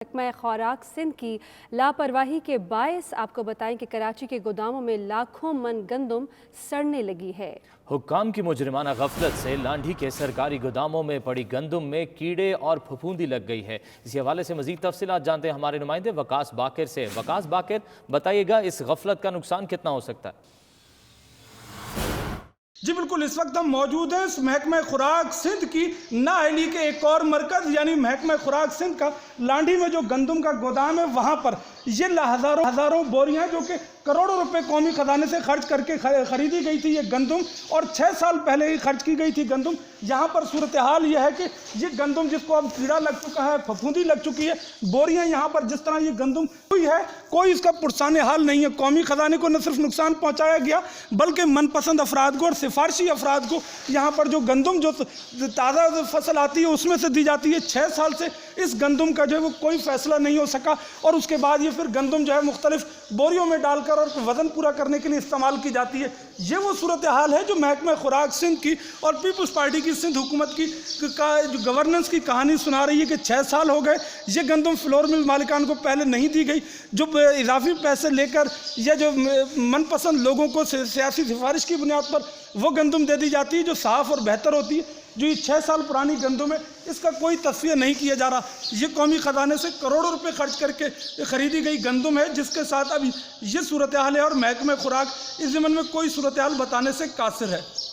محکمہ خوراک سندھ کی لاپرواہی کے باعث آپ کو بتائیں کہ کراچی کے گوداموں میں لاکھوں من گندم سڑنے لگی ہے۔ حکام کی مجرمانہ غفلت سے لانڈھی کے سرکاری گوداموں میں پڑی گندم میں کیڑے اور پھپھوندی لگ گئی ہے۔ اسی حوالے سے مزید تفصیلات جانتے ہیں ہمارے نمائندے وقاص باقر سے۔ وقاص باقر، بتائیے گا اس غفلت کا نقصان کتنا ہو سکتا ہے؟ جی بالکل، اس وقت ہم موجود ہیں محکمہ خوراک سندھ کی نااہلی کے ایک اور مرکز یعنی محکمہ خوراک سندھ کا لانڈھی میں جو گندم کا گودام ہے وہاں پر یہ ہزاروں بوریاں جو کہ کروڑوں روپے قومی خزانے سے خرچ کر کے خریدی گئی تھی یہ گندم، اور 6 سال پہلے ہی خرچ کی گئی تھی گندم۔ یہاں پر صورتحال یہ ہے کہ یہ گندم جس کو اب کیڑا لگ چکا ہے، پھپھوندی لگ چکی ہے، بوریاں یہاں پر جس طرح یہ گندم ہوئی ہے کوئی اس کا پرسان حال نہیں ہے۔ قومی خزانے کو نہ صرف نقصان پہنچایا گیا بلکہ من پسند افراد کو اور سفارشی افراد کو یہاں پر جو گندم جو تازہ فصل آتی ہے اس میں سے دی جاتی ہے۔ 6 سال سے اس گندم کا جو ہے وہ کوئی فیصلہ نہیں ہو سکا، اور اس کے بعد یہ پھر گندم جو ہے مختلف بوریوں میں ڈال کر اور وزن پورا کرنے کے لیے استعمال کی جاتی ہے۔ یہ وہ صورتحال ہے جو محکمہ خوراک سندھ کی اور پیپلز پارٹی کی سندھ حکومت کی جو گورننس کی کہانی سنا رہی ہے کہ 6 سال ہو گئے یہ گندم فلور مل مالکان کو پہلے نہیں دی گئی، جو اضافی پیسے لے کر یا جو من پسند لوگوں کو سیاسی سفارش کی بنیاد پر وہ گندم دے دی جاتی ہے جو صاف اور بہتر ہوتی ہے۔ جو یہ 6 سال پرانی گندم ہے اس کا کوئی تصفیہ نہیں کیا جا رہا۔ یہ قومی خزانے سے کروڑوں روپے خرچ کر کے خریدی گئی گندم ہے جس کے ساتھ اب یہ صورتحال ہے، اور محکمہ خوراک اس ضمن میں کوئی صورتحال بتانے سے قاصر ہے۔